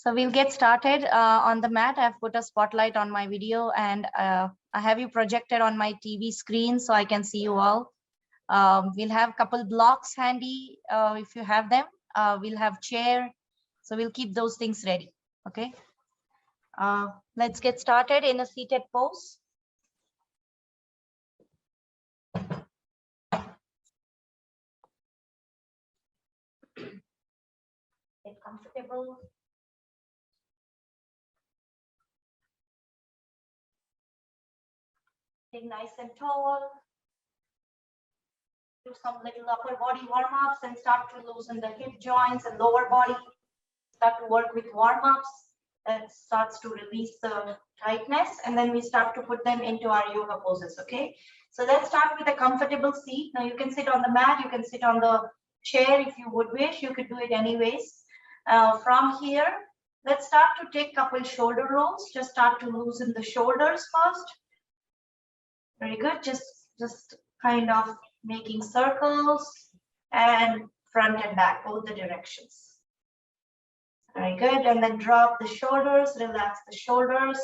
So we'll get started on the mat. I've put a spotlight on my video and I have you projected on my TV screen so I can see you all. We'll have a couple blocks handy if you have them. We'll have chair. So we'll keep those things ready. Okay. Let's get started in a seated pose. Get comfortable. Stay nice and tall. Do some little upper body warm-ups and start to loosen the hip joints and lower body. Start to work with warm-ups. That starts to release the tightness, and then we start to put them into our yoga poses. Okay, so let's start with a comfortable seat. Now you can sit on the mat, you can sit on the chair if you would wish. You could do it anyways. From here, let's start to take a couple shoulder rolls. Just start to loosen the shoulders first. Very good. Just kind of making circles and front and back, both the directions. Very good. And then drop the shoulders, relax the shoulders.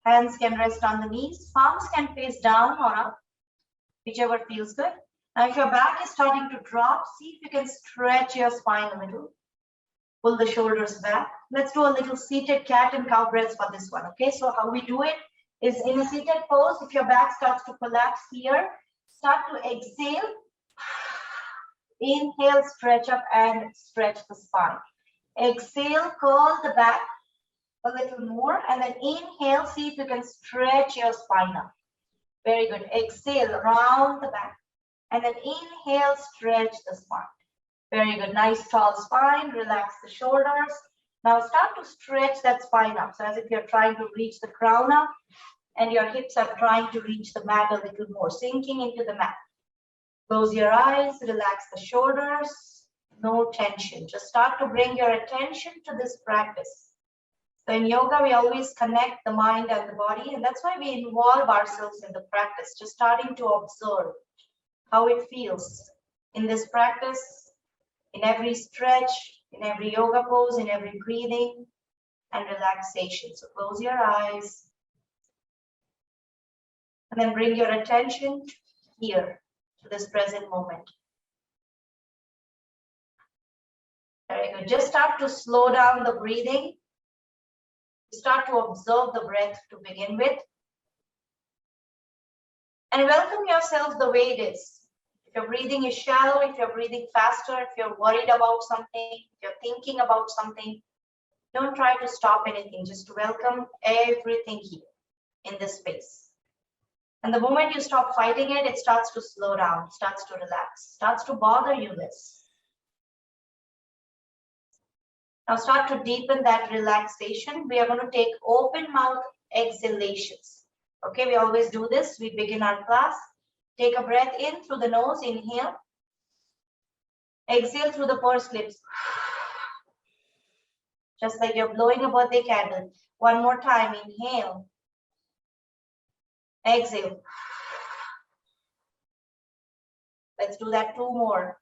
Hands can rest on the knees. Palms can face down or up, whichever feels good. Now, if your back is starting to drop, see if you can stretch your spine a little. Pull the shoulders back. Let's do a little seated cat and cow breaths for this one. Okay, so how we do it is in a seated pose. If your back starts to collapse here, start to exhale. Inhale, stretch up and stretch the spine. Exhale, curl the back a little more, and then inhale, see if you can stretch your spine up. Very good. Exhale, round the back, and then inhale, stretch the spine. Very good. Nice tall spine. Relax the shoulders. Now start to stretch that spine up. So as if you're trying to reach the crown up, and your hips are trying to reach the mat a little more, sinking into the mat. Close your eyes, relax the shoulders. No tension. Just start to bring your attention to this practice. So in yoga, we always connect the mind and the body, and that's why we involve ourselves in the practice, just starting to observe how it feels in this practice, in every stretch, in every yoga pose, in every breathing and relaxation. So close your eyes and then bring your attention here to this present moment. Very good. Just start to slow down the breathing. Start to observe the breath to begin with. And welcome yourself the way it is. If your breathing is shallow, if you're breathing faster, if you're worried about something, if you're thinking about something, don't try to stop anything. Just welcome everything here in this space. And the moment you stop fighting it, it starts to slow down, starts to relax, starts to bother you less. Now start to deepen that relaxation. We are going to take open mouth exhalations. Okay, we always do this. We begin our class. Take a breath in through the nose, inhale. Exhale through the pursed lips. Just like you're blowing a birthday candle. One more time, inhale. Exhale. Let's do that 2 more.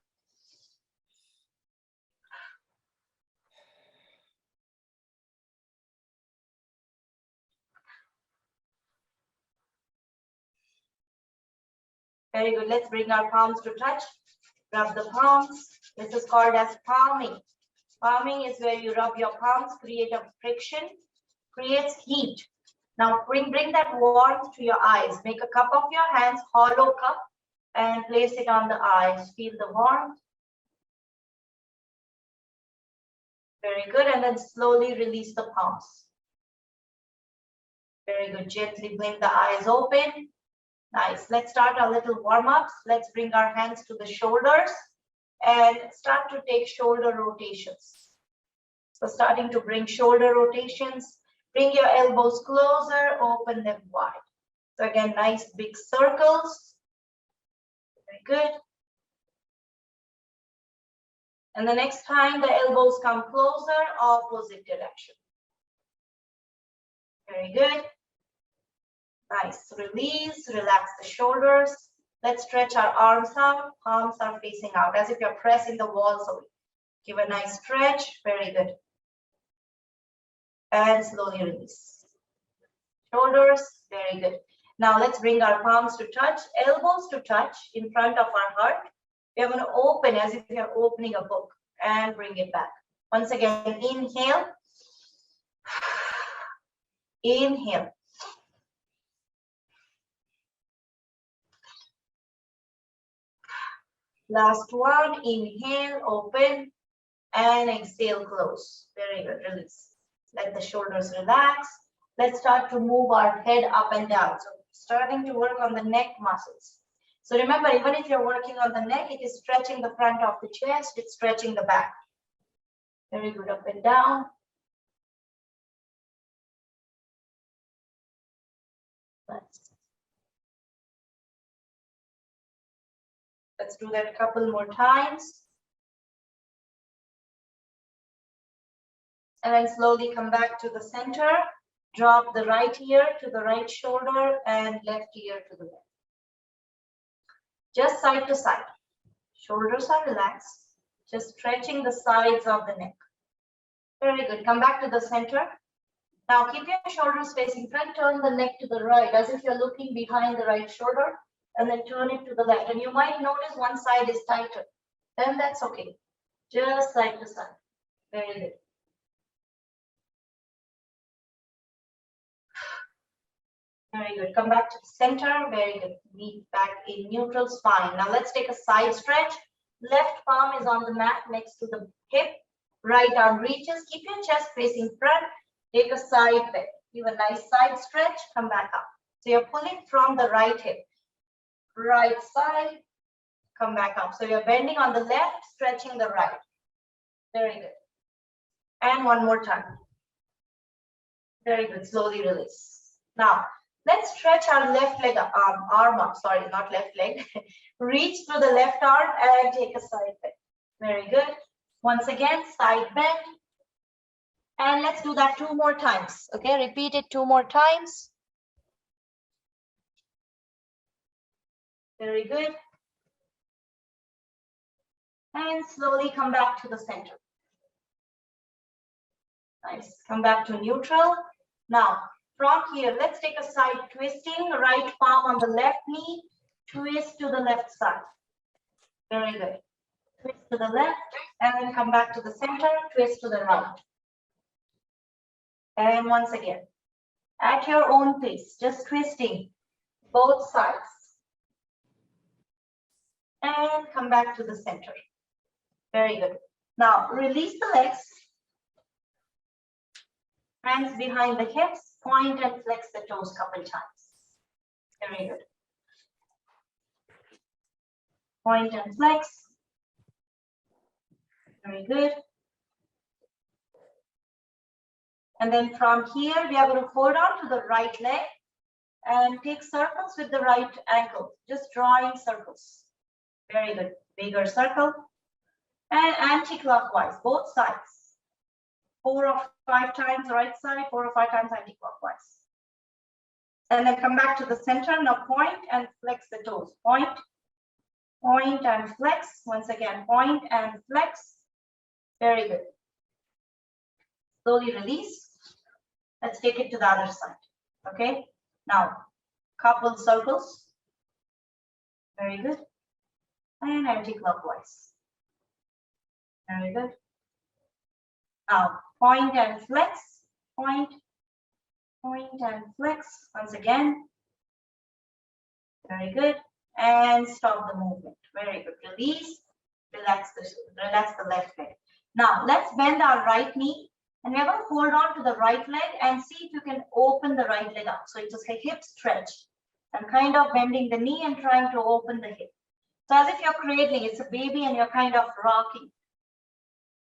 Very good. Let's bring our palms to touch. Rub the palms. This is called as palming. Palming is where you rub your palms, create a friction, creates heat. Now bring that warmth to your eyes. Make a cup of your hands, hollow cup, and place it on the eyes. Feel the warmth. Very good. And then slowly release the palms. Very good. Gently blink the eyes open. Nice. Let's start our little warm-ups. Let's bring our hands to the shoulders and start to take shoulder rotations. So starting to bring shoulder rotations. Bring your elbows closer, open them wide. So again, nice big circles. Very good. And the next time the elbows come closer, opposite direction. Very good. Nice. Release, relax the shoulders. Let's stretch our arms out. Palms are facing out as if you're pressing the walls away. Give a nice stretch. Very good. and slowly release. Shoulders, very good. Now let's bring our palms to touch, elbows to touch in front of our heart. We are going to open as if we are opening a book and bring it back. Once again, inhale. Inhale. Last one, inhale, open, and exhale, close. Very good, release. Let the shoulders relax. Let's start to move our head up and down. So starting to work on the neck muscles. So remember, even if you're working on the neck, it is stretching the front of the chest, it's stretching the back. Very good, up and down. Let's do that a couple more times. And then slowly come back to the center. Drop the right ear to the right shoulder and left ear to the left. Just side to side. Shoulders are relaxed. Just stretching the sides of the neck. Very good. Come back to the center. Now keep your shoulders facing front. Turn the neck to the right as if you're looking behind the right shoulder. And then turn it to the left. And you might notice one side is tighter. Then that's okay. Just side to side. Very good. Very good. Come back to the center. Very good. Meet back in neutral spine. Now let's take a side stretch. Left palm is on the mat next to the hip. Right arm reaches. Keep your chest facing front. Take a side bend. Give a nice side stretch. Come back up. So you're pulling from the right hip. Right side. Come back up. So you're bending on the left, stretching the right. Very good. And one more time. Very good. Slowly release. Now, let's stretch our left leg, arm up. Sorry, not left leg. Reach through the left arm and take a side bend. Very good. Once again, side bend. And let's do that 2 more times. Okay, repeat it 2 more times. Very good. And slowly come back to the center. Nice. Come back to neutral. Now, from here, let's take a side twisting. Right palm on the left knee. Twist to the left side. Very good. Twist to the left. And then come back to the center. Twist to the right. And once again, at your own pace, just twisting both sides. And come back to the center. Very good. Now, release the legs. Hands behind the hips. Point and flex the toes a couple times. Very good. Point and flex. Very good. And then from here, we are going to hold on to the right leg and take circles with the right ankle. Just drawing circles. Very good. Bigger circle. And anti-clockwise, both sides. 4 or 5 times right side, 4 or 5 times anti-clockwise. And then come back to the center. Now point and flex the toes. Point, point and flex. Once again, point and flex. Very good. Slowly release. Let's take it to the other side. Okay. Now, couple circles. Very good. And anti-clockwise. Very good. Now, point and flex. Point, point and flex. Once again. Very good. And stop the movement. Very good. Release. Relax the left leg. Now, let's bend our right knee. And we're going to hold on to the right leg and see if you can open the right leg up. So it's just a hip stretch. And kind of bending the knee and trying to open the hip. So as if you're cradling, it's a baby and you're kind of rocking.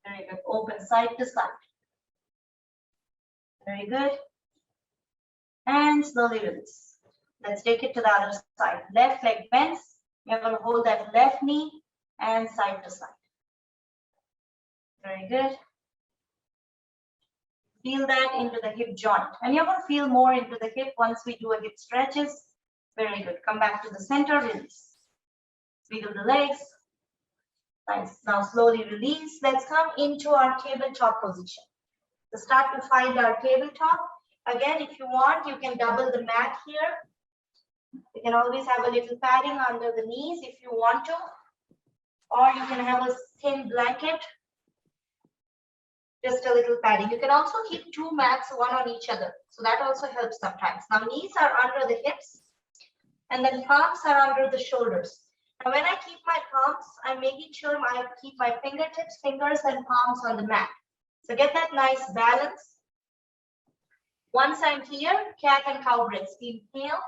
Very good. Open side to side. Very good. And slowly release. Let's take it to the other side. Left leg bends. You're going to hold that left knee and side to side. Very good. Feel that into the hip joint. And you're going to feel more into the hip once we do a hip stretches. Very good. Come back to the center, release. Wiggle the legs. Nice. Now slowly release. Let's come into our tabletop position. So start to find our tabletop. Again, if you want, you can double the mat here. You can always have a little padding under the knees if you want to, or you can have a thin blanket, just a little padding. You can also keep two mats, one on each other. So that also helps sometimes. Now knees are under the hips and then palms are under the shoulders. Now when I keep my palms, I'm making sure I keep my fingertips, fingers and palms on the mat. So get that nice balance. Once I'm here, cat and cow breaths. Inhale,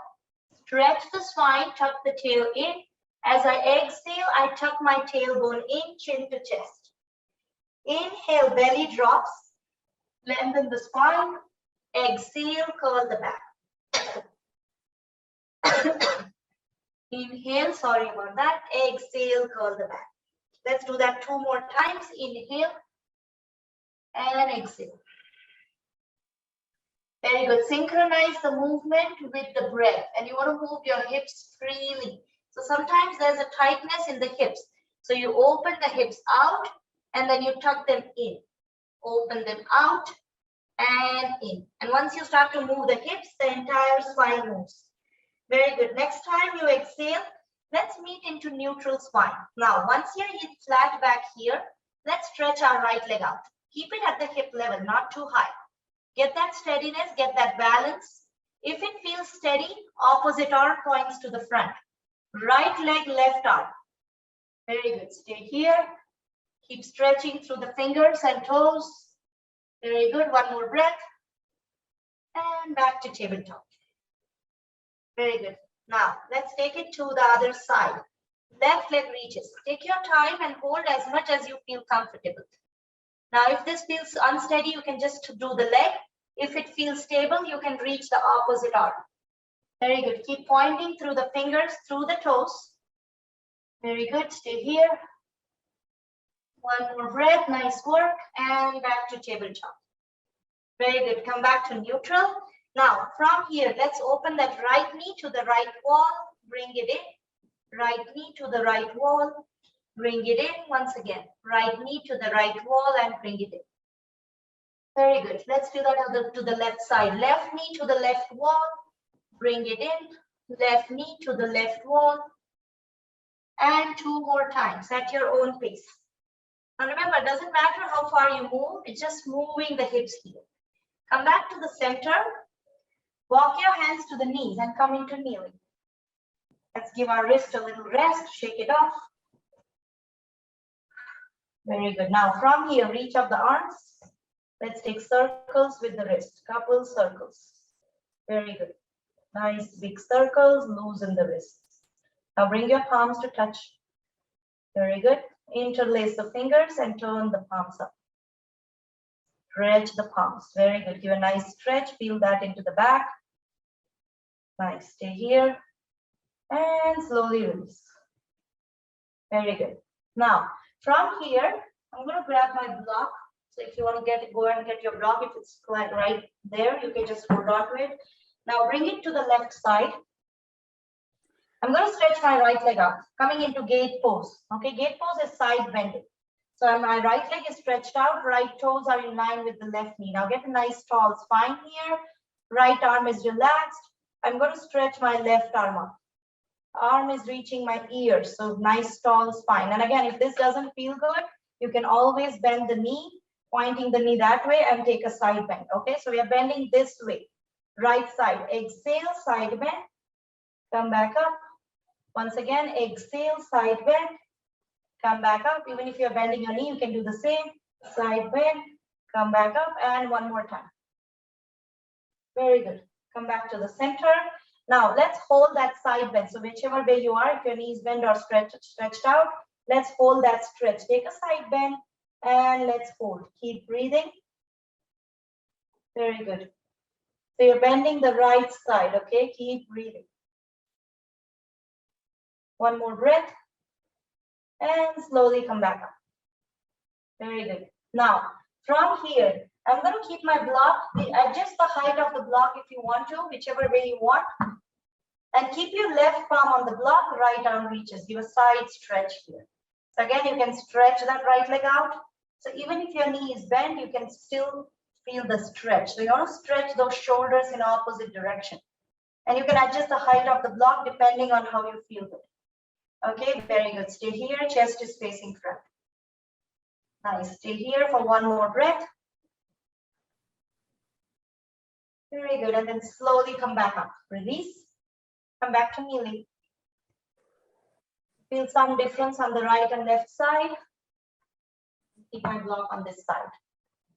stretch the spine, tuck the tail in. As I exhale, I tuck my tailbone in, chin to chest. Inhale, belly drops, lengthen the spine. Exhale, curl the back. Inhale, sorry about that. Exhale, curl the back. Let's do that 2 more times. Inhale and exhale. Very good. Synchronize the movement with the breath, and you want to move your hips freely. So sometimes there's a tightness in the hips. So you open the hips out and then you tuck them in. Open them out and in. And once you start to move the hips, the entire spine moves. Very good. Next time you exhale, let's meet into neutral spine. Now, once you're flat back here, let's stretch our right leg out. Keep it at the hip level, not too high. Get that steadiness, get that balance. If it feels steady, opposite arm points to the front. Right leg, left arm. Very good. Stay here. Keep stretching through the fingers and toes. Very good. One more breath. And back to tabletop. Very good. Now, let's take it to the other side. Left leg reaches. Take your time and hold as much as you feel comfortable. Now, if this feels unsteady, you can just do the leg. If it feels stable, you can reach the opposite arm. Very good. Keep pointing through the fingers, through the toes. Very good. Stay here. One more breath. Nice work. And back to tabletop. Very good. Come back to neutral. Now, from here, let's open that right knee to the right wall. Bring it in. Right knee to the right wall. Bring it in. Once again. Right knee to the right wall and bring it in. Very good. Let's do that to the left side. Left knee to the left wall. Bring it in. Left knee to the left wall. And 2 more times at your own pace. Now remember, it doesn't matter how far you move. It's just moving the hips here. Come back to the center. Walk your hands to the knees and come into kneeling. Let's give our wrist a little rest. Shake it off. Very good. Now from here, reach up the arms. Let's take circles with the wrist. Couple circles. Very good. Nice big circles. Loosen the wrists. Now bring your palms to touch. Very good. Interlace the fingers and turn the palms up. Stretch the palms. Very good. Give a nice stretch. Feel that into the back. Nice. Stay here. And slowly release. Very good. Now, from here, I'm going to grab my block. So if you want to go and get your block, if it's like right there, you can just hold on to it. Now bring it to the left side. I'm going to stretch my right leg out, coming into gate pose. Okay, gate pose is side bending. So my right leg is stretched out, right toes are in line with the left knee. Now get a nice tall spine here. Right arm is relaxed. I'm going to stretch my left arm up. Arm is reaching my ears, so nice tall spine. And again, if this doesn't feel good, you can always bend the knee, pointing the knee that way and take a side bend. Okay, so we are bending this way. Right side, exhale, side bend. Come back up. Once again, exhale, side bend. Come back up. Even if you're bending your knee, you can do the same. Side bend. Come back up. And one more time. Very good. Come back to the center. Now, let's hold that side bend. So whichever way you are, if your knees bend or stretched out, let's hold that stretch. Take a side bend and let's hold. Keep breathing. Very good. So you're bending the right side, okay? Keep breathing. One more breath. And slowly come back up. Very good. Now, from here, I'm going to keep my block. Adjust the height of the block if you want to, whichever way you want. And keep your left palm on the block, right arm reaches. Give a side stretch here. So again, you can stretch that right leg out. So even if your knee is bent, you can still Feel the stretch. So you want to stretch those shoulders in opposite direction. And you can adjust the height of the block depending on how you feel it. Okay, very good. Stay here, chest is facing front. Nice, stay here for one more breath. Very good, and then slowly come back up. Release, come back to kneeling. Feel some difference on the right and left side. Keep my block on this side.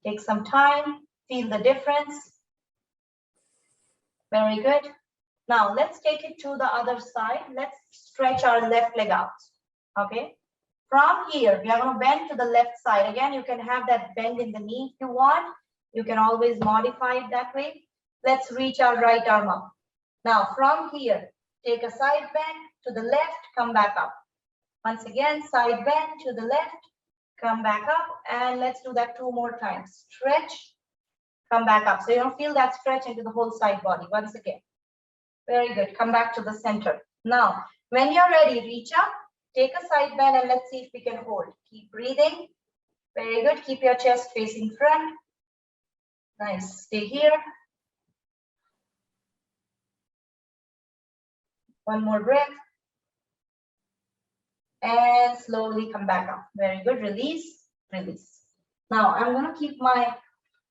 Take some time, feel the difference. Very good. Now let's take it to the other side. Let's stretch our left leg out. Okay. From here, we are going to bend to the left side. Again, you can have that bend in the knee if you want. You can always modify it that way. Let's reach our right arm up. Now from here, take a side bend to the left, come back up. Once again, side bend to the left, come back up, and let's do that 2 more times. Stretch, come back up. So you don't feel that stretch into the whole side body. Once again. Very good. Come back to the center. Now, when you're ready, reach up, take a side bend, and let's see if we can hold. Keep breathing. Very good. Keep your chest facing front. Nice. Stay here. One more breath. And slowly come back up. Very good. Release, release. Now, I'm going to keep my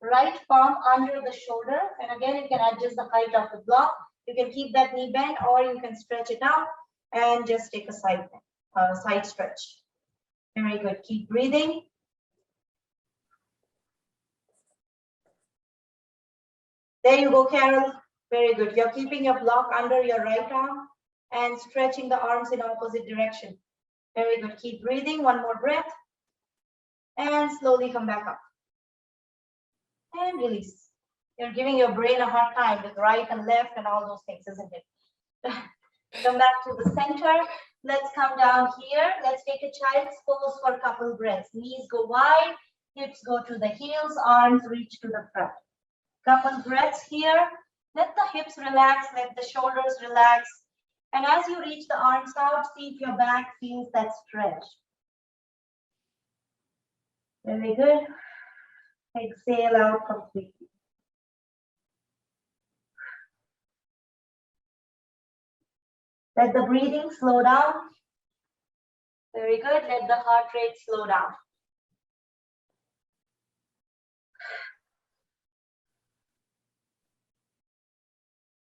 right palm under the shoulder. And again, you can adjust the height of the block. You can keep that knee bent, or you can stretch it out and just take a side stretch. Very good. Keep breathing. There you go, Carol. Very good. You're keeping your block under your right arm and stretching the arms in opposite direction. Very good. Keep breathing. One more breath. And slowly come back up. And release. You're giving your brain a hard time with right and left and all those things, isn't it? Come back to the center. Let's come down here. Let's take a child's pose for a couple breaths. Knees go wide, hips go to the heels, arms reach to the front. Couple breaths here. Let the hips relax, let the shoulders relax. And as you reach the arms out, see if your back feels that stretch. Very good. Exhale out completely. Let the breathing slow down. Very good. Let the heart rate slow down.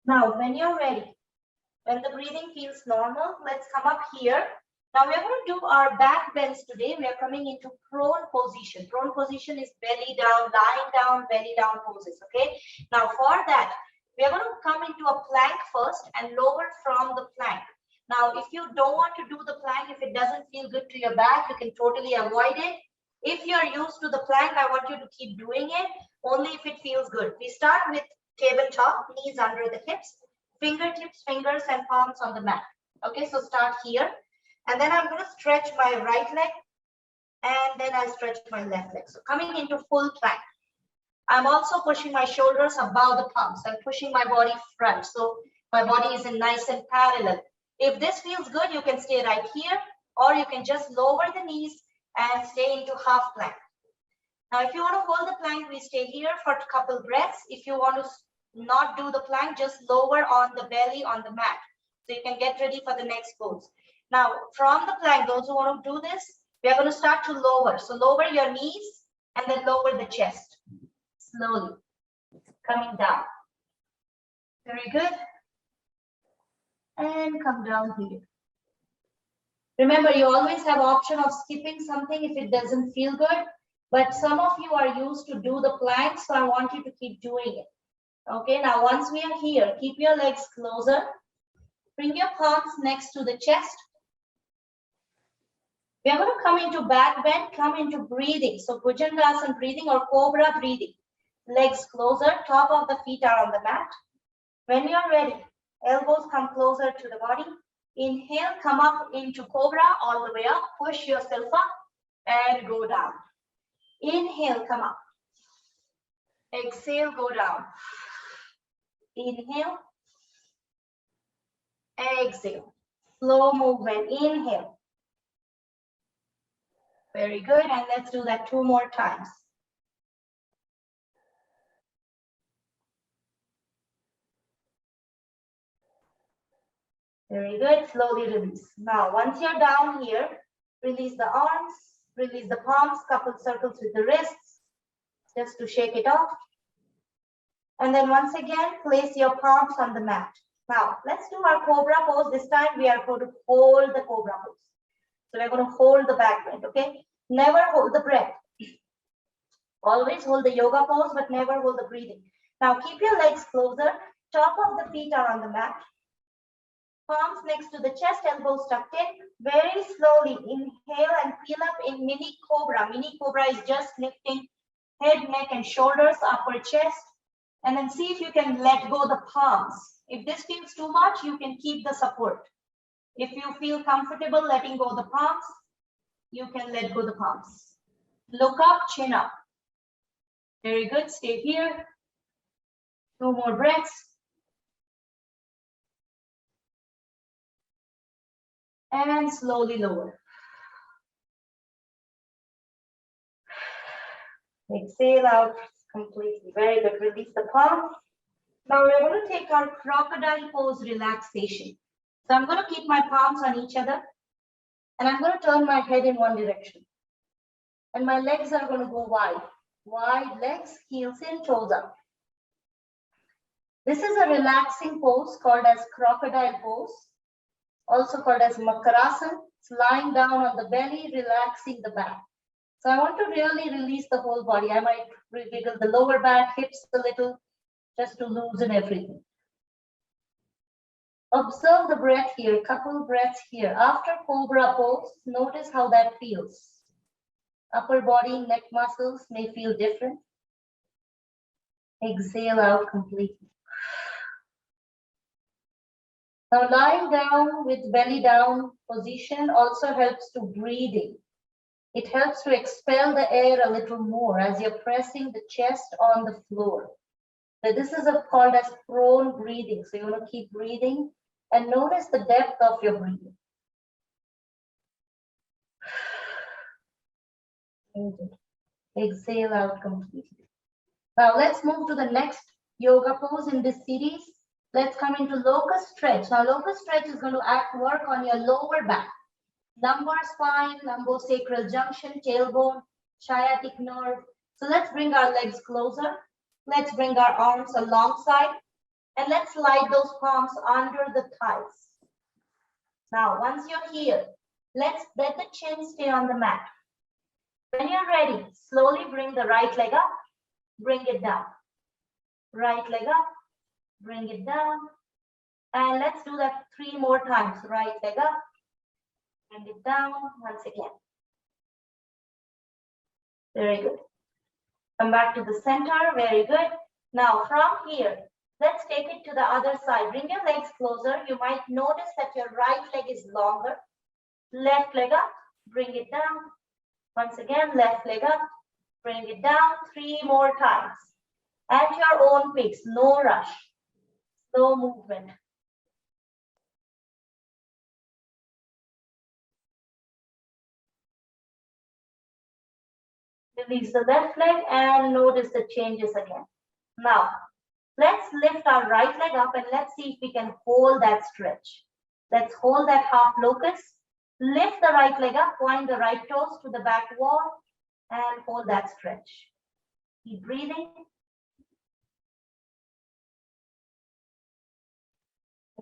Now, when you're ready, when the breathing feels normal, let's come up here. Now, we're going to do our back bends today. We are coming into prone position. Prone position is belly down, lying down, belly down poses, okay? Now, for that, we are going to come into a plank first and lower from the plank. Now, if you don't want to do the plank, if it doesn't feel good to your back, you can totally avoid it. If you're used to the plank, I want you to keep doing it, only if it feels good. We start with tabletop, knees under the hips, fingertips, fingers, and palms on the mat. Okay, so start here. And then I'm going to stretch my right leg, and then I stretch my left leg. So coming into full plank. I'm also pushing my shoulders above the palms. I'm pushing my body front. So my body is in nice and parallel. If this feels good, you can stay right here, or you can just lower the knees and stay into half plank. Now, if you want to hold the plank, we stay here for a couple breaths. If you want to not do the plank, just lower on the belly on the mat. So you can get ready for the next pose. Now, from the plank, those who want to do this, we are going to start to lower. So lower your knees and then lower the chest. Slowly coming down. Very good. And come down here. Remember, you always have option of skipping something if it doesn't feel good. But some of you are used to do the plank, so I want you to keep doing it. Okay, now once we are here, keep your legs closer. Bring your palms next to the chest. We are going to come into back bend, come into breathing. So Bhujangasana breathing or Cobra breathing. Legs closer, top of the feet are on the mat. When you are ready, elbows come closer to the body. Inhale, come up into Cobra all the way up. Push yourself up and go down. Inhale, come up. Exhale, go down. Inhale. Exhale. Slow movement. Inhale. Very good. And let's do that 2 more times. Very good. Slowly release. Now, once you're down here, release the arms, release the palms, couple circles with the wrists, just to shake it off. And then once again, place your palms on the mat. Now, let's do our cobra pose. This time we are going to hold the cobra pose. So we're going to hold the back bend, okay? Never hold the breath. Always hold the yoga pose, but never hold the breathing. Now, keep your legs closer. Top of the feet are on the mat. Palms next to the chest, elbows tucked in. Very slowly inhale and peel up in mini cobra. Mini cobra is just lifting head, neck, and shoulders, upper chest. And then see if you can let go the palms. If this feels too much, you can keep the support. If you feel comfortable letting go the palms, you can let go the palms. Look up, chin up. Very good. Stay here. 2 more breaths. And slowly lower. Exhale out completely. Very good. Release the palm. Now we're going to take our crocodile pose relaxation. So I'm going to keep my palms on each other. And I'm going to turn my head in one direction. And my legs are going to go wide. Wide legs, heels in, toes up. This is a relaxing pose called as crocodile pose. Also called as Makarasana. It's lying down on the belly, relaxing the back. So I want to really release the whole body. I might wiggle the lower back, hips a little, just to loosen everything. Observe the breath here, couple breaths here. After cobra pose, notice how that feels. Upper body, neck muscles may feel different. Exhale out completely. Now lying down with belly down position also helps to breathing. It helps to expel the air a little more as you're pressing the chest on the floor. So this is called as prone breathing. So you want to keep breathing and notice the depth of your breathing. Exhale out completely. Now let's move to the next yoga pose in this series. Let's come into locust stretch. Now locust stretch is going to work on your lower back. Lumbar spine, lumbosacral junction, tailbone, sciatic nerve. So let's bring our legs closer. Let's bring our arms alongside. And let's slide those palms under the thighs. Now, once you're here, let's let the chin stay on the mat. When you're ready, slowly bring the right leg up, bring it down. Right leg up, bring it down. And let's do that 3 more times. Right leg up, bring it down once again. Very good. Come back to the center. Very good. Now from here, let's take it to the other side. Bring your legs closer. You might notice that your right leg is longer. Left leg up, bring it down. Once again, left leg up, bring it down 3 more times. At your own pace, no rush, slow movement. Release the left leg and notice the changes again. Now, let's lift our right leg up and let's see if we can hold that stretch. Let's hold that half locust. Lift the right leg up, point the right toes to the back wall and hold that stretch. Keep breathing.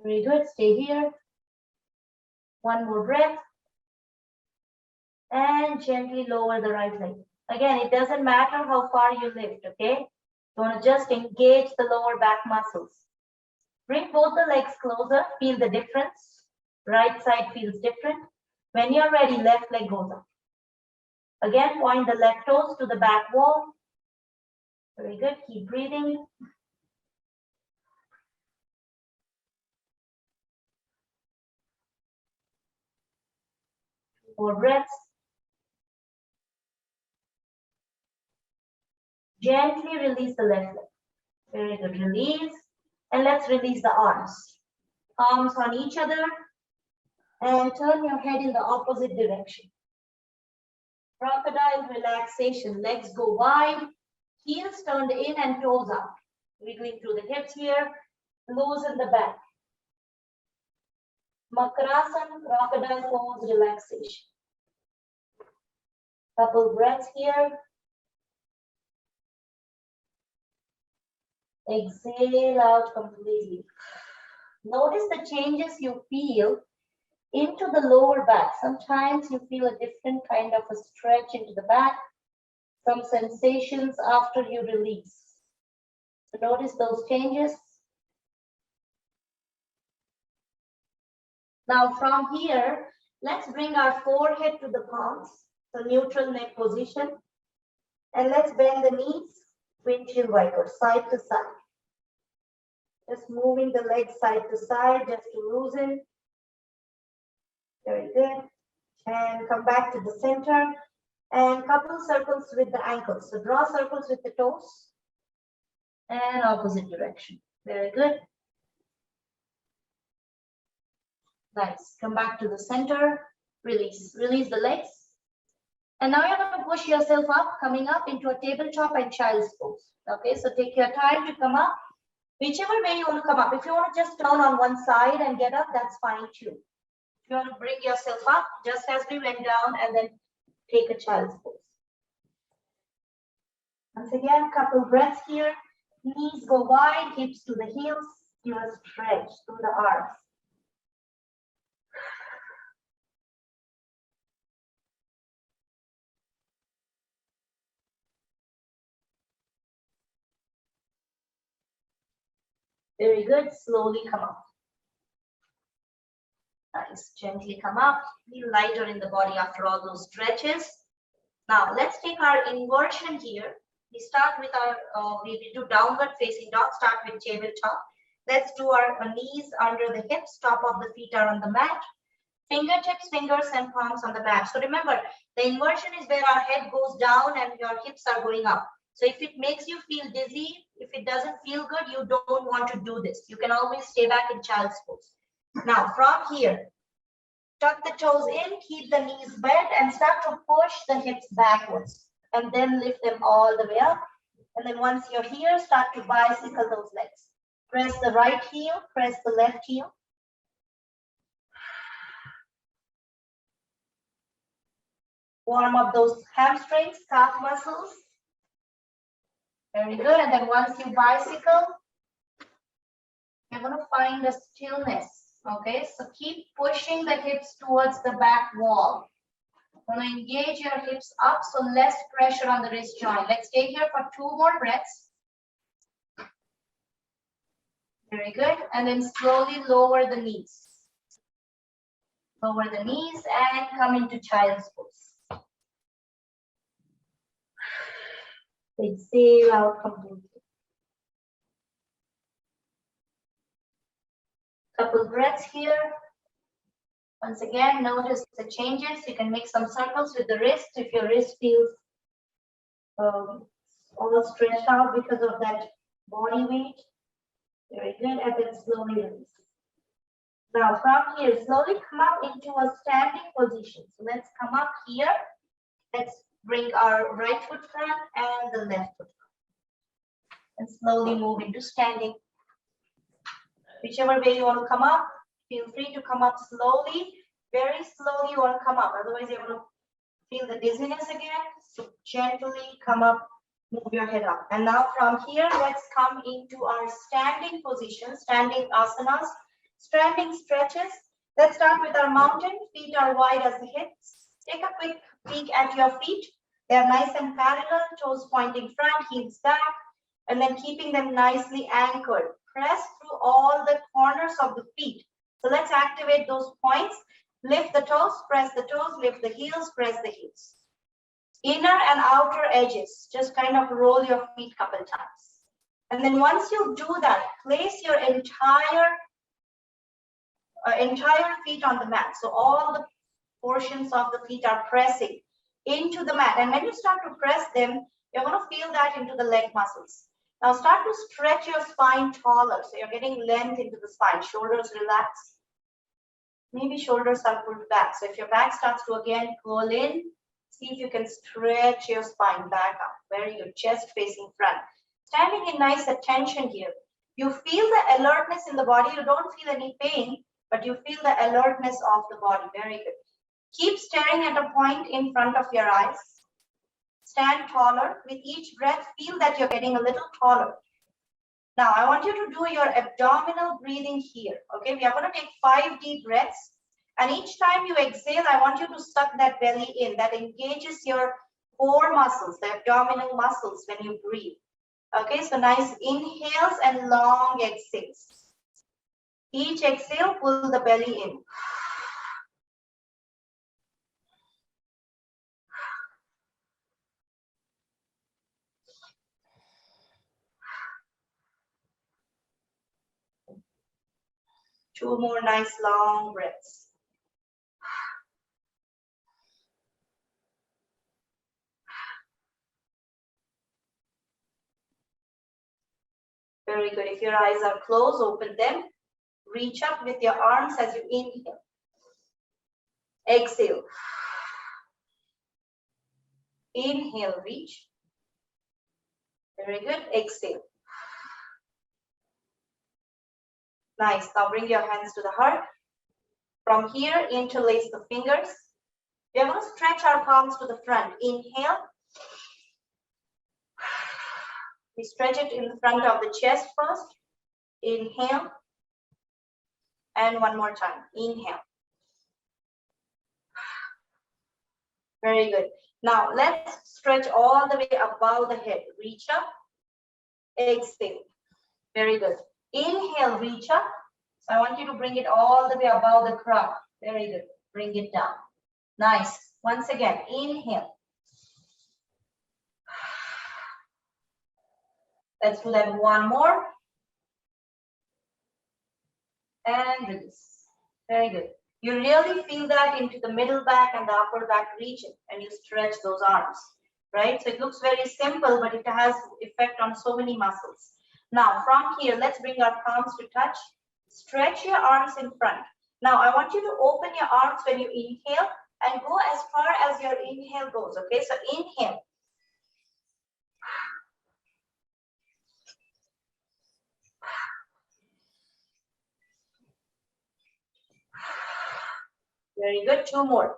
Very good. Stay here. 1 more breath. And gently lower the right leg. Again, it doesn't matter how far you lift, okay? You want to just engage the lower back muscles. Bring both the legs closer. Feel the difference. Right side feels different. When you're ready, left leg goes up. Again, point the left toes to the back wall. Very good. Keep breathing. More breaths. Gently release the left leg. Very good. Release. And let's release the arms. Arms on each other. And turn your head in the opposite direction. Crocodile relaxation. Legs go wide. Heels turned in and toes out. Wiggling through the hips here. Loosen the back. Makarasana, crocodile pose, relaxation. Couple breaths here. Exhale out completely. Notice the changes you feel into the lower back. Sometimes you feel a different kind of a stretch into the back. Some sensations after you release. So notice those changes. Now from here, let's bring our forehead to the palms. So neutral neck position. And let's bend the knees, windshield wiper, side to side. Just moving the legs side to side just to loosen. Very good. And come back to the center. And couple circles with the ankles. So draw circles with the toes. And opposite direction. Very good. Nice. Come back to the center. Release. Release the legs. And now you're going to push yourself up, coming up into a tabletop and child's pose. Okay, so take your time to come up. Whichever way you want to come up. If you want to just turn on one side and get up, that's fine too. If you want to bring yourself up, just as we went down, and then take a child's pose. Once again, couple breaths here. Knees go wide, hips to the heels. Give a stretch through the arms. Very good. Slowly come up. Nice. Gently come up. Feel lighter in the body after all those stretches. Now let's take our inversion here. We start with our, we do downward facing dog. Start with tabletop. Let's do our knees under the hips. Top of the feet are on the mat. Fingertips, fingers, and palms on the mat. So remember, the inversion is where our head goes down and your hips are going up. So if it makes you feel dizzy, if it doesn't feel good, you don't want to do this. You can always stay back in child's pose. Now from here, tuck the toes in, keep the knees bent, and start to push the hips backwards. And then lift them all the way up. And then once you're here, start to bicycle those legs. Press the right heel, press the left heel. Warm up those hamstrings, calf muscles. Very good. And then once you bicycle, you're going to find a stillness. Okay, so keep pushing the hips towards the back wall. You're going to engage your hips up, so less pressure on the wrist joint. Let's stay here for 2 more breaths. Very good. And then slowly lower the knees. Lower the knees and come into child's pose. Exhale out completely. Couple breaths here. Once again, notice the changes. You can make some circles with the wrist if your wrist feels all stretched out because of that body weight. Very good. And then slowly release. Now from here, slowly come up into a standing position. So let's come up here. Let's bring our right foot front and the left foot front. And slowly move into standing. Whichever way you want to come up, feel free to come up slowly. Very slowly you want to come up. Otherwise, you're going to feel the dizziness again. So gently come up, move your head up. And now from here, let's come into our standing position, standing asanas, standing stretches. Let's start with our mountain. Feet are wide as the hips. Take a quick peek at your feet. They are nice and parallel, toes pointing front, heels back, and then keeping them nicely anchored. Press through all the corners of the feet. So let's activate those points. Lift the toes, press the toes, lift the heels, press the heels. Inner and outer edges, just kind of roll your feet a couple times. And then once you do that, place your entire feet on the mat. So all the portions of the feet are pressing into the mat. And when you start to press them, you're going to feel that into the leg muscles. Now start to stretch your spine taller. So you're getting length into the spine. Shoulders relax. Maybe shoulders are pulled back. So if your back starts to again curl in, see if you can stretch your spine back up. Very good. Chest facing front. Standing in nice attention here. You feel the alertness in the body. You don't feel any pain. but you feel the alertness of the body. Very good. Keep staring at a point in front of your eyes. Stand taller. With each breath, feel that you're getting a little taller. Now, I want you to do your abdominal breathing here. Okay, we are going to take 5 deep breaths. And each time you exhale, I want you to suck that belly in. That engages your core muscles, the abdominal muscles when you breathe. Okay, so nice inhales and long exhales. Each exhale, pull the belly in. Two more nice long breaths. Very good. If your eyes are closed, open them. Reach up with your arms as you inhale. Exhale. Inhale, reach. Very good. Exhale. Nice. Now bring your hands to the heart. From here, interlace the fingers. We are going to stretch our palms to the front. Inhale. We stretch it in the front of the chest first. Inhale. And one more time. Inhale. Very good. Now let's stretch all the way above the head. Reach up. Exhale. Very good. Inhale, reach up. So I want you to bring it all the way above the crown. Very good. Bring it down. Nice. Once again, inhale. Let's do that one more. And release. Very good. You really feel that into the middle back and the upper back region, and you stretch those arms, right? So it looks very simple, but it has effect on so many muscles. Now from here, let's bring our palms to touch. Stretch your arms in front. Now I want you to open your arms when you inhale and go as far as your inhale goes, okay? So inhale. Very good. Two more.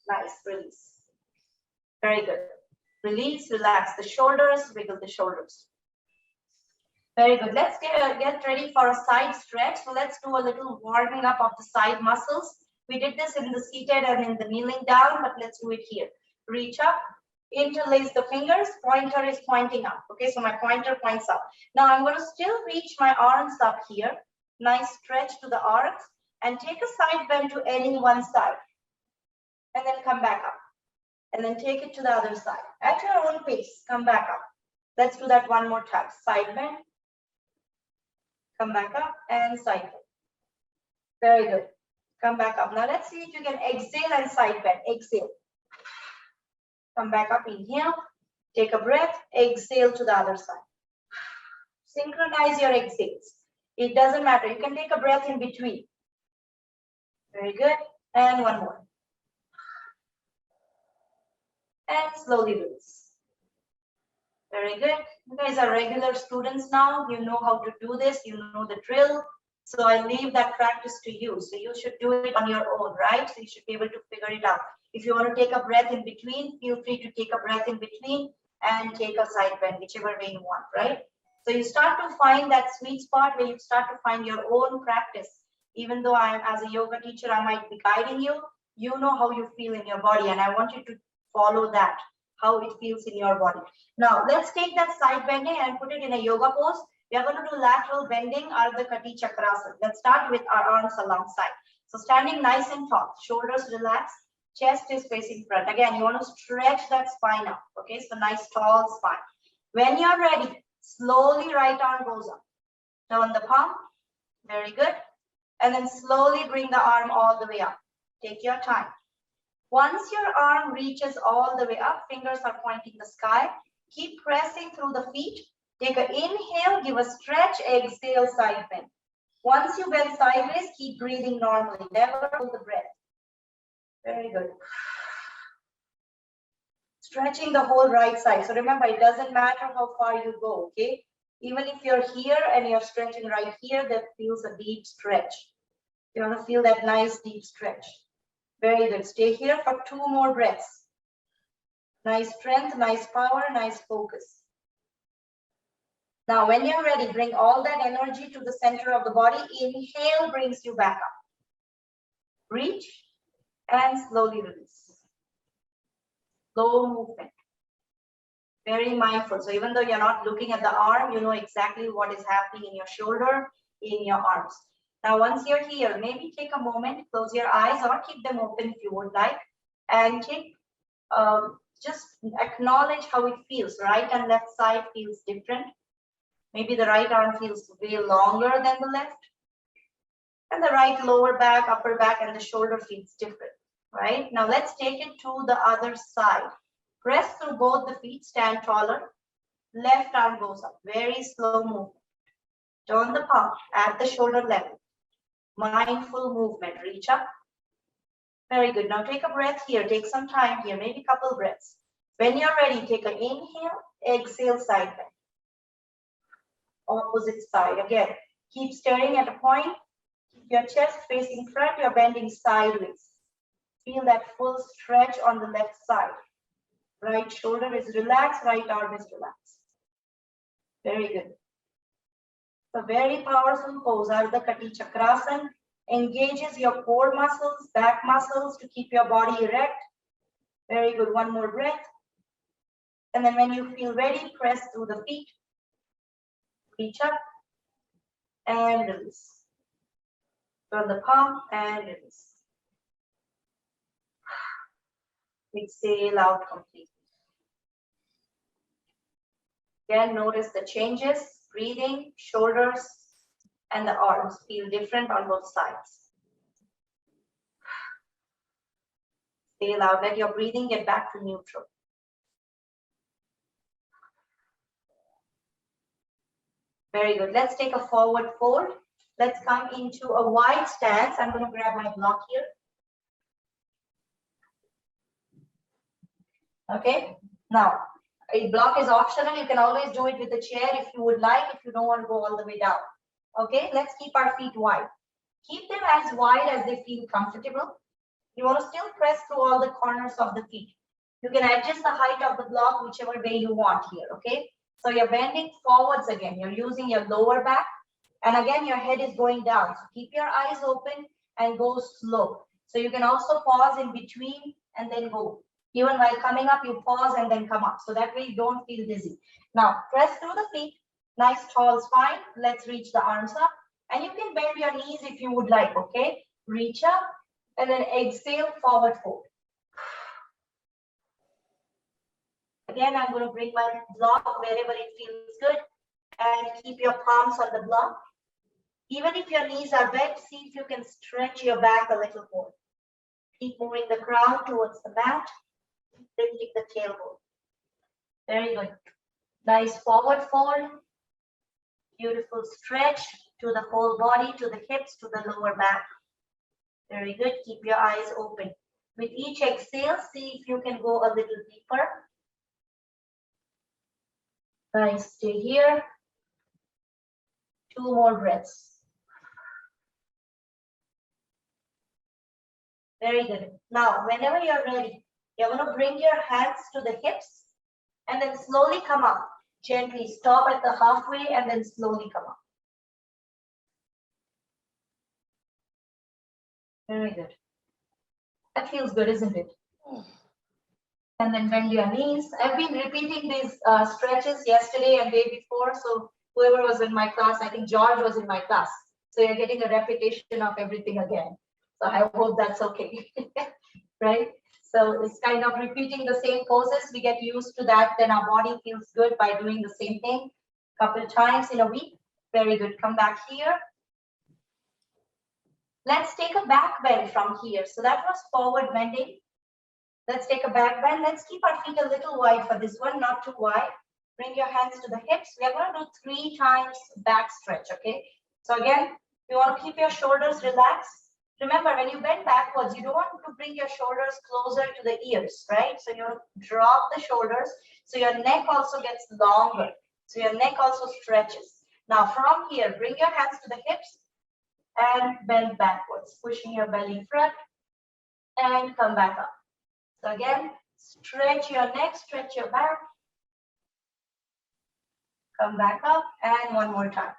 Nice. Release. Very good. Release, relax the shoulders, wiggle the shoulders. Very good. Let's get ready for a side stretch. So let's do a little warming up of the side muscles. We did this in the seated and in the kneeling down, but let's do it here. Reach up, interlace the fingers, pointer is pointing up. Okay, so my pointer points up. Now I'm going to still reach my arms up here. Nice stretch to the arms and take a side bend to any one side. And then come back up. And then take it to the other side. At your own pace, come back up. Let's do that one more time. Side bend. Come back up and side bend. Very good. Come back up. Now let's see if you can exhale and side bend. Exhale. Come back up. Inhale. Take a breath. Exhale to the other side. Synchronize your exhales. It doesn't matter. You can take a breath in between. Very good. And one more. And slowly release. Very good. You guys are regular students now. You know how to do this. You know the drill. So I leave that practice to you. So you should do it on your own, right? So you should be able to figure it out. If you want to take a breath in between, feel free to take a breath in between and take a side bend, whichever way you want, right? So you start to find that sweet spot where you start to find your own practice. Even though I'm as a yoga teacher, I might be guiding you. You know how you feel in your body, and I want you to follow that, how it feels in your body. Now, let's take that side bending and put it in a yoga pose. We are going to do lateral bending, Ardha Kati Chakrasana. Let's start with our arms alongside. So standing nice and tall, shoulders relaxed, chest is facing front. Again, you want to stretch that spine up. Okay, so nice tall spine. When you're ready, slowly right arm goes up. Turn the palm. Very good. And then slowly bring the arm all the way up. Take your time. Once your arm reaches all the way up, fingers are pointing the sky. Keep pressing through the feet. Take an inhale, give a stretch, exhale, side bend. Once you bend sideways, keep breathing normally. Never hold the breath. Very good. stretching the whole right side. So remember, it doesn't matter how far you go, okay? Even if you're here and you're stretching right here, that feels a deep stretch. You want to feel that nice deep stretch. Very good. Stay here for 2 more breaths. Nice strength, nice power, nice focus. Now, when you're ready, bring all that energy to the center of the body. Inhale brings you back up. Reach and slowly release. Slow movement. Very mindful. So even though you're not looking at the arm, you know exactly what is happening in your shoulder, in your arms. Now, once you're here, maybe take a moment, close your eyes or keep them open if you would like, and take, just acknowledge how it feels. Right and left side feels different. Maybe the right arm feels way longer than the left. And the right lower back, upper back, and the shoulder feels different. Right? Now, let's take it to the other side. Press through both the feet, stand taller. Left arm goes up. Very slow movement. Turn the palm at the shoulder level. Mindful movement. Reach up. Very good. Now take a breath here. Take some time here. Maybe a couple breaths. When you're ready, take an inhale. Exhale, side bend. Opposite side. Again, keep staring at a point. Keep your chest facing front. You're bending sideways. Feel that full stretch on the left side. Right shoulder is relaxed. Right arm is relaxed. Very good. It's a very powerful pose. Ardha Kati Chakrasana engages your core muscles, back muscles to keep your body erect. Very good. One more breath. And then when you feel ready, press through the feet. Reach up and release. Turn the palm and release. Exhale out completely. Again, notice the changes. Breathing, shoulders, and the arms feel different on both sides. Exhale out. Let your breathing get back to neutral. Very good. Let's take a forward fold. Let's come into a wide stance. I'm going to grab my block here. Okay. Now, a block is optional. You can always do it with a chair if you would like, if you don't want to go all the way down. Okay, let's keep our feet wide. Keep them as wide as they feel comfortable. You want to still press through all the corners of the feet. You can adjust the height of the block whichever way you want here, okay? So you're bending forwards again. You're using your lower back. And again, your head is going down. So keep your eyes open and go slow. So you can also pause in between and then go. Even while coming up, you pause and then come up. So that way you don't feel dizzy. Now, press through the feet. Nice tall spine. Let's reach the arms up. And you can bend your knees if you would like, okay? Reach up and then exhale, forward fold. Again, I'm going to bring my block wherever it feels good. And keep your palms on the block. Even if your knees are bent, see if you can stretch your back a little more. Keep moving the crown towards the mat. Lifting the tailbone. Very good. Nice forward fold. Beautiful stretch to the whole body, to the hips, to the lower back. Very good. Keep your eyes open. With each exhale, see if you can go a little deeper. Nice. Stay here. 2 more breaths. Very good. Now, whenever you're ready, you're going to bring your hands to the hips and then slowly come up. Gently stop at the halfway and then slowly come up. Very good. That feels good, isn't it? And then bend your knees. I've been repeating these stretches yesterday and day before. So whoever was in my class, I think George was in my class. So you're getting a repetition of everything again. So I hope that's okay. Right? So it's kind of repeating the same poses. We get used to that. Then our body feels good by doing the same thing a couple of times in a week. Very good. Come back here. Let's take a back bend from here. So that was forward bending. Let's take a back bend. Let's keep our feet a little wide for this one, not too wide. Bring your hands to the hips. We are going to do 3 times back stretch, okay? So again, you want to keep your shoulders relaxed. Remember, when you bend backwards, you don't want to bring your shoulders closer to the ears, right? So you drop the shoulders, so your neck also gets longer. So your neck also stretches. Now from here, bring your hands to the hips and bend backwards, pushing your belly front and come back up. So again, stretch your neck, stretch your back, come back up, and one more time.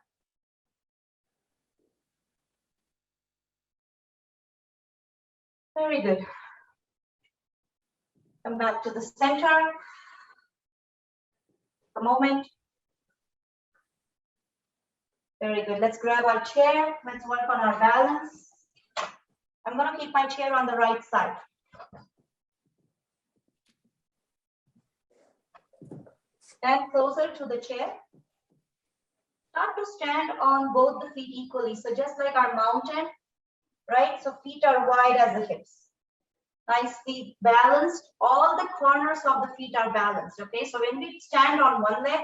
Very good. Come back to the center. A moment. Very good. Let's grab our chair. Let's work on our balance. I'm going to keep my chair on the right side. Stand closer to the chair. Start to stand on both the feet equally. So just like our mountain, right? So feet are wide as the hips. Nicely balanced. All the corners of the feet are balanced. Okay, so when we stand on one leg,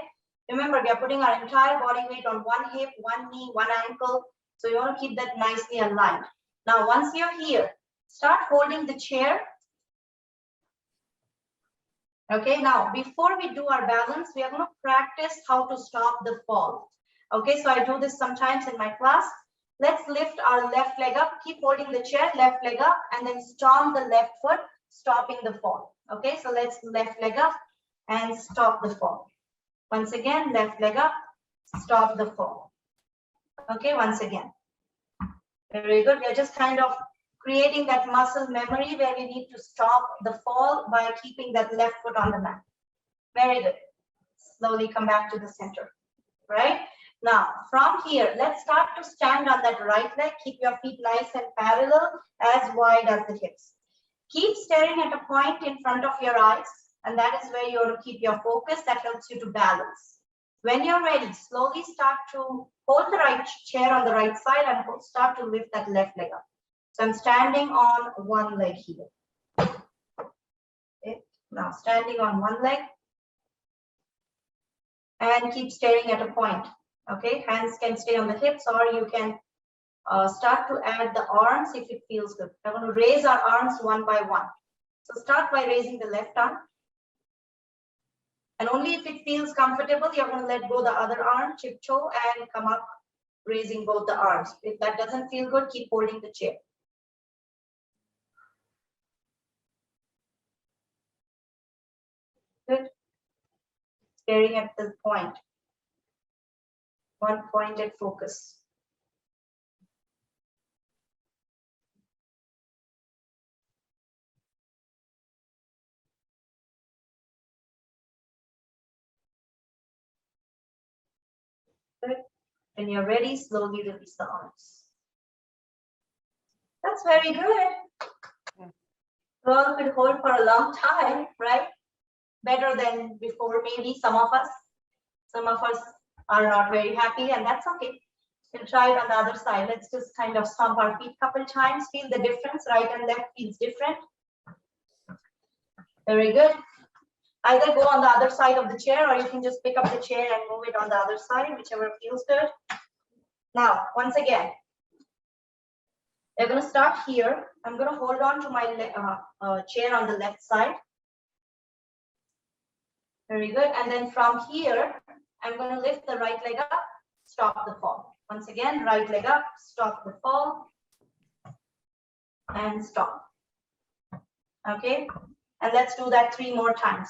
remember we are putting our entire body weight on one hip, one knee, one ankle. So you want to keep that nicely aligned. Now, once you're here, start holding the chair. Okay, now before we do our balance, we are going to practice how to stop the fall. Okay, so I do this sometimes in my class. Let's lift our left leg up, keep holding the chair, left leg up, and then stomp the left foot, stopping the fall. Okay, so let's left leg up and stop the fall. Once again, left leg up, stop the fall. Okay, once again. Very good. We're just kind of creating that muscle memory where we need to stop the fall by keeping that left foot on the mat. Very good. Slowly come back to the center, right? Now, from here, let's start to stand on that right leg. Keep your feet nice and parallel, as wide as the hips. Keep staring at a point in front of your eyes, and that is where you want to keep your focus. That helps you to balance. When you're ready, slowly start to hold the right chair on the right side and start to lift that left leg up. So I'm standing on one leg here. Okay. Now standing on one leg and keep staring at a point. Okay, hands can stay on the hips, or you can start to add the arms if it feels good. I'm going to raise our arms one by one. So start by raising the left arm. And only if it feels comfortable, you're going to let go the other arm, tiptoe, and come up, raising both the arms. If that doesn't feel good, keep holding the chair. Good. Staring at the point. One pointed focus. Good. When you're ready, slowly release the arms. That's very good. Well, could hold for a long time, right? Better than before, maybe some of us. Some of us are not very happy, and that's okay. We'll try it on the other side. Let's just kind of stomp our feet a couple times. Feel the difference. Right and left feels different. Very good. Either go on the other side of the chair, or you can just pick up the chair and move it on the other side, whichever feels good. Now, once again, we're going to start here. I'm going to hold on to my chair on the left side. Very good. And then from here, I'm going to lift the right leg up, stop the fall. Once again, right leg up, stop the fall, and stop. Okay. And let's do that 3 more times.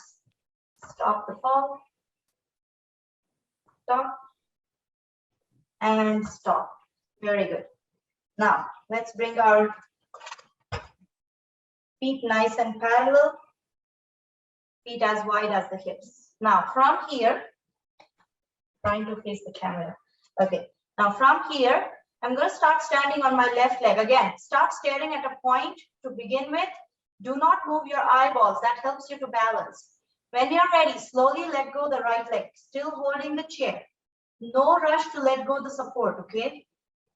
Stop the fall, stop, and stop. Very good. Now, let's bring our feet nice and parallel, feet as wide as the hips. Now, from here, trying to face the camera. Okay. Now, from here, I'm going to start standing on my left leg. Again, start staring at a point to begin with. Do not move your eyeballs. That helps you to balance. When you're ready, slowly let go the right leg, still holding the chair. No rush to let go the support, okay?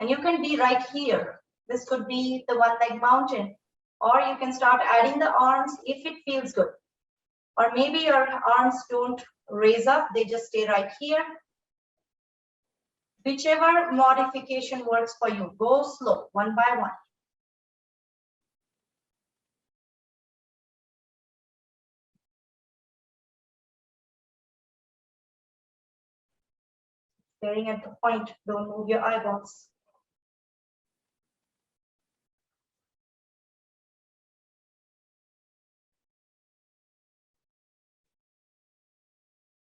And you can be right here. This could be the one leg mountain, or you can start adding the arms if it feels good. Or maybe your arms don't raise up, they just stay right here. Whichever modification works for you, go slow, one by one. Staring at the point, don't move your eyeballs.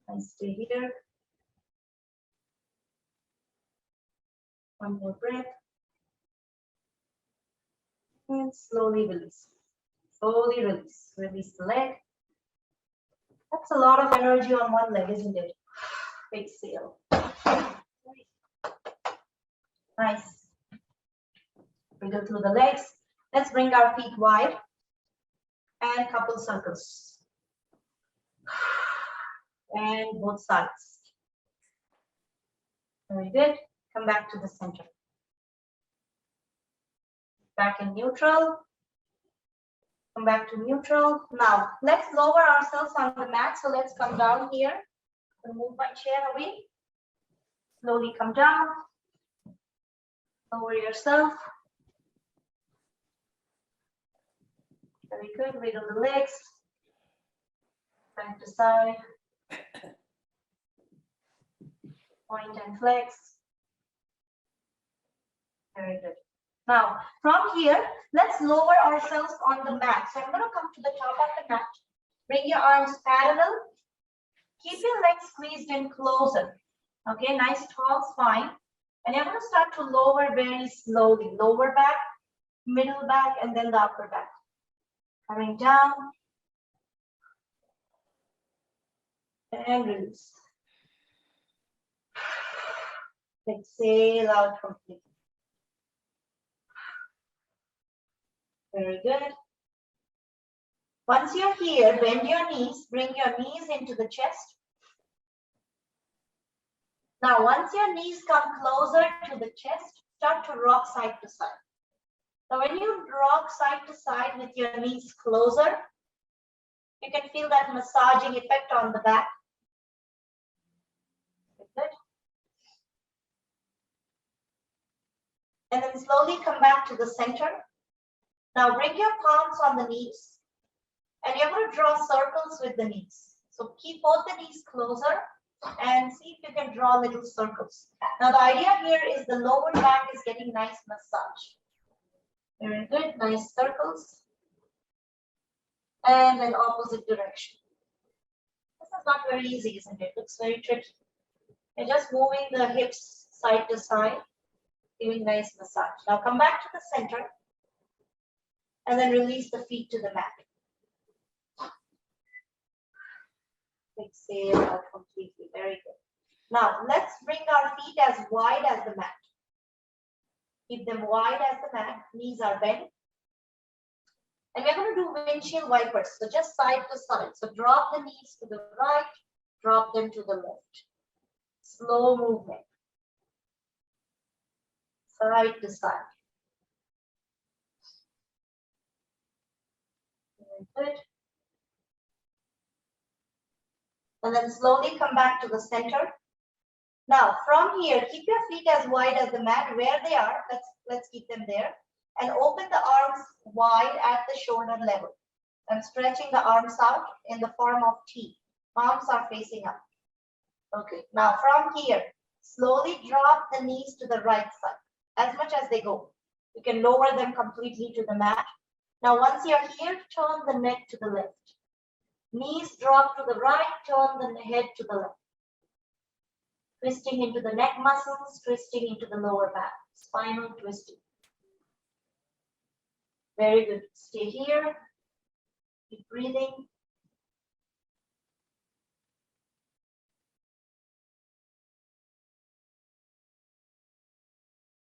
And stay here. One more breath. And slowly release. Slowly release. Release the leg. That's a lot of energy on one leg, isn't it? Exhale. Nice. Wiggle through the legs. Let's bring our feet wide and couple circles. And both sides. Very good. Come back to the center. Back in neutral. Come back to neutral. Now, let's lower ourselves on the mat. So let's come down here. I'll move my chair away. Slowly come down. Lower yourself. Very good. Wiggle the legs. Side to side. Point and flex. Very good. Now, from here, let's lower ourselves on the mat. So I'm going to come to the top of the mat. Bring your arms parallel. Keep your legs squeezed in closer. Okay, nice tall spine. And you're going to start to lower very slowly. Lower back, middle back, and then the upper back. Coming down. And release. Exhale out completely. Very good. Once you're here, bend your knees, bring your knees into the chest. Now, once your knees come closer to the chest, start to rock side to side. So when you rock side to side with your knees closer, you can feel that massaging effect on the back. Good. And then slowly come back to the center. Now bring your palms on the knees. And you're going to draw circles with the knees. So keep both the knees closer and see if you can draw little circles. Now the idea here is the lower back is getting nice massage. Very good, nice circles. And then opposite direction. This is not very easy, isn't it? Looks very tricky. You're just moving the hips side to side, giving nice massage. Now come back to the center and then release the feet to the mat. Exhale out completely. Very good. Now let's bring our feet as wide as the mat. Keep them wide as the mat. Knees are bent. And we're going to do windshield wipers. So just side to side. So drop the knees to the right, drop them to the left. Slow movement. Side to side. Very good. And then slowly come back to the center. Now from here, keep your feet as wide as the mat where they are. Let's keep them there. And open the arms wide at the shoulder level. I'm stretching the arms out in the form of T. Palms are facing up. Okay, now from here, slowly drop the knees to the right side as much as they go. You can lower them completely to the mat. Now once you're here, turn the neck to the left. Knees drop to the right, turn the head to the left. Twisting into the neck muscles, twisting into the lower back. Spinal twisting. Very good. Stay here. Keep breathing.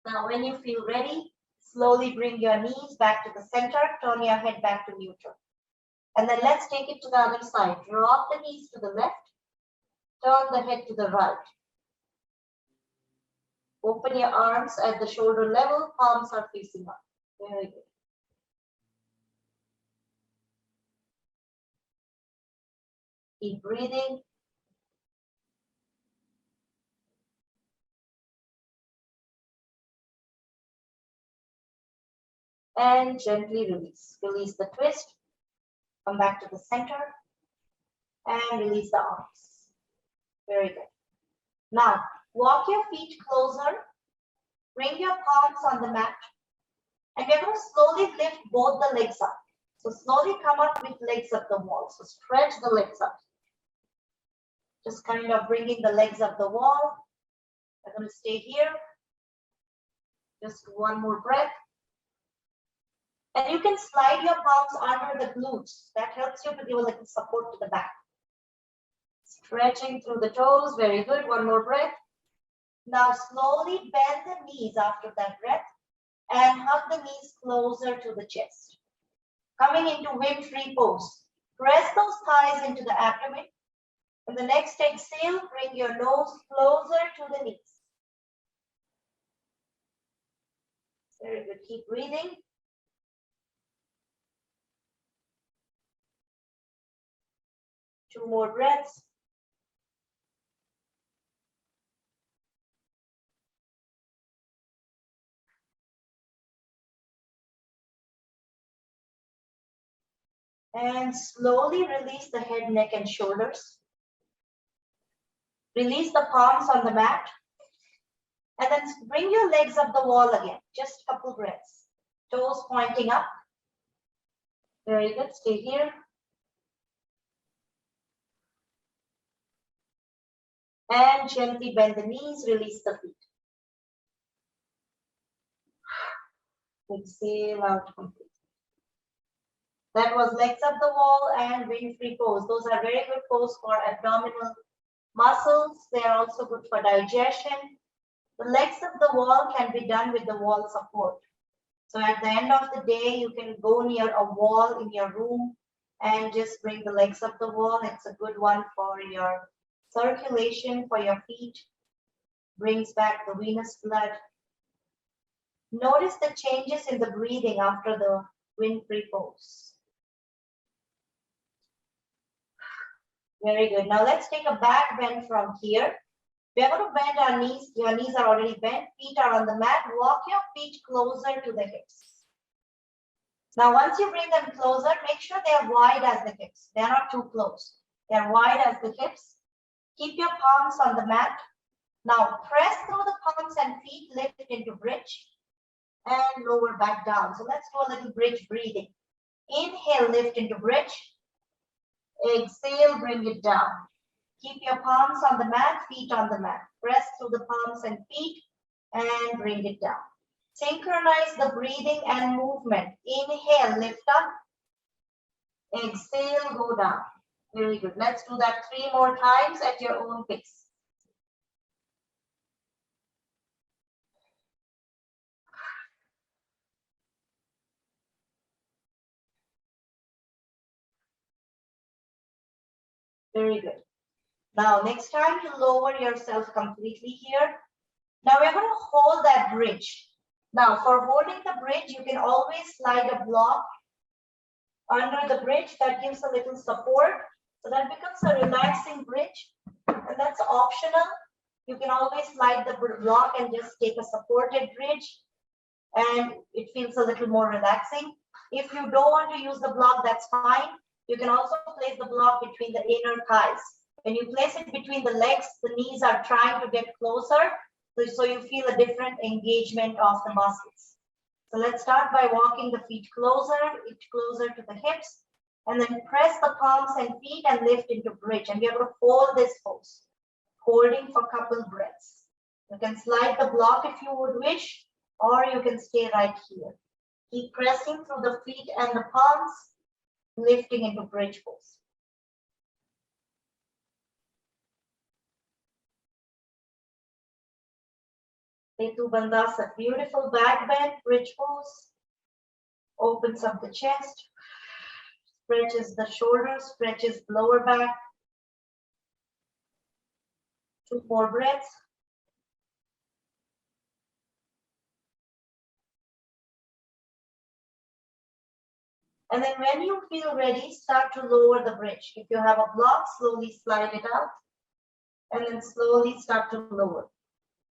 Now, when you feel ready, slowly bring your knees back to the center. Turn your head back to neutral. And then let's take it to the other side. Drop the knees to the left. Turn the head to the right. Open your arms at the shoulder level. Palms are facing up. Very good. Keep breathing. And gently release. Release the twist. Come back to the center. And release the arms. Very good. Now, Walk your feet closer. Bring your palms on the mat. And we're going to slowly lift both the legs up. So slowly come up with legs up the wall. So stretch the legs up. Just kind of bringing the legs up the wall. I'm going to stay here. Just one more breath. And you can slide your palms under the glutes. That helps you to give a little support to the back. Stretching through the toes. Very good. One more breath. Now slowly bend the knees after that breath and hug the knees closer to the chest. Coming into wind-free pose. Press those thighs into the abdomen. And the next exhale, bring your nose closer to the knees. Very good. Keep breathing. Two more breaths. And slowly release the head, neck, and shoulders. Release the palms on the mat. And then bring your legs up the wall again. Just a couple breaths. Toes pointing up. Very good. Stay here. And gently bend the knees. Release the feet. Exhale out completely. That was legs up the wall and wind-free pose. Those are very good pose for abdominal muscles. They are also good for digestion. The legs up the wall can be done with the wall support. So at the end of the day, you can go near a wall in your room and just bring the legs up the wall. It's a good one for your circulation, for your feet. Brings back the venous blood. Notice the changes in the breathing after the wind-free pose. Very good. Now let's take a back bend from here. We're going to bend our knees. Your knees are already bent. Feet are on the mat. Walk your feet closer to the hips. Now, once you bring them closer, make sure they are wide as the hips. They're not too close. They're wide as the hips. Keep your palms on the mat. Now, press through the palms and feet, lift into bridge and lower back down. So let's do a little bridge breathing. Inhale, lift into bridge. Exhale, bring it down. Keep your palms on the mat, feet on the mat. Press through the palms and feet and bring it down. Synchronize the breathing and movement. Inhale, lift up. Exhale, go down. Very good. Let's do that 3 more times at your own pace. Very good. Now, next time you lower yourself completely here. Now we're going to hold that bridge. Now, for holding the bridge, you can always slide a block under the bridge. That gives a little support. So that becomes a relaxing bridge. And that's optional. You can always slide the block and just take a supported bridge. And it feels a little more relaxing. If you don't want to use the block, that's fine. You can also place the block between the inner thighs. When you place it between the legs, the knees are trying to get closer. So you feel a different engagement of the muscles. So let's start by walking the feet closer to the hips. And then press the palms and feet and lift into bridge. And we're going to hold this pose. Holding for a couple breaths. You can slide the block if you would wish. Or you can stay right here. Keep pressing through the feet and the palms. Lifting into bridge pose. Setu Bandhasana, beautiful back bend, bridge pose. Opens up the chest. Stretches the shoulders, stretches the lower back. 2 more breaths. And then when you feel ready, start to lower the bridge. If you have a block, slowly slide it out. And then slowly start to lower.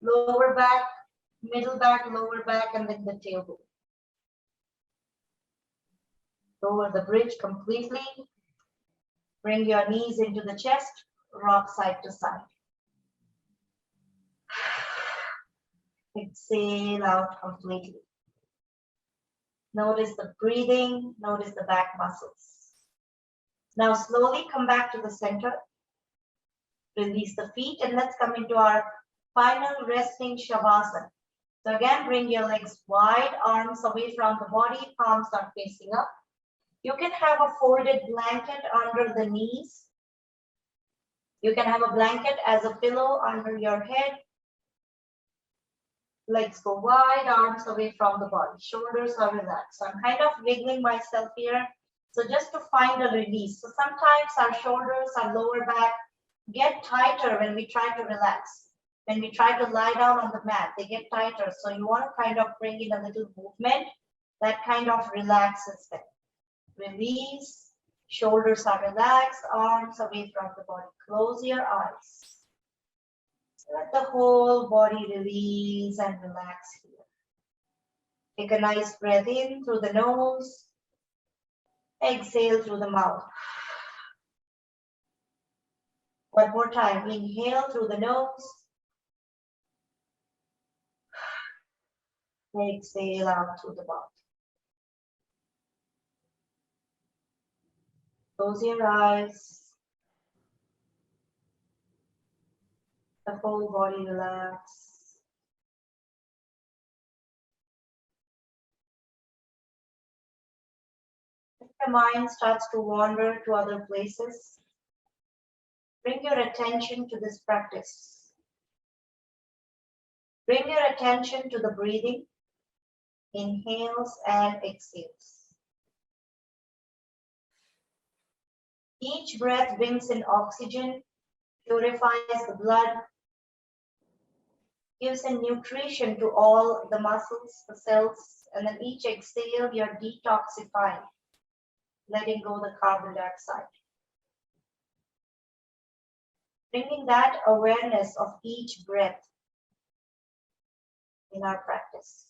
Lower back, middle back, lower back, and then the tailbone. Lower the bridge completely. Bring your knees into the chest. Rock side to side. Exhale out completely. Notice the breathing, notice the back muscles. Now slowly come back to the center. Release the feet and let's come into our final resting Shavasana. So again, bring your legs wide, arms away from the body, palms are facing up. You can have a folded blanket under the knees. You can have a blanket as a pillow under your head. Legs go wide, arms away from the body, shoulders are relaxed. So I'm kind of wiggling myself here. So just to find a release. So sometimes our shoulders, our lower back get tighter when we try to relax. When we try to lie down on the mat, they get tighter. So you want to kind of bring in a little movement that kind of relaxes them. Release, shoulders are relaxed, arms away from the body. Close your eyes. Let the whole body release and relax here. Take a nice breath in through the nose. Exhale through the mouth. One more time. Inhale through the nose. Exhale out through the mouth. Close your eyes. The whole body relax. If the mind starts to wander to other places, bring your attention to this practice. Bring your attention to the breathing, inhales and exhales. Each breath brings in oxygen, purifies the blood, gives in nutrition to all the muscles, the cells, and then each exhale, you're detoxifying, letting go the carbon dioxide. Bringing that awareness of each breath in our practice.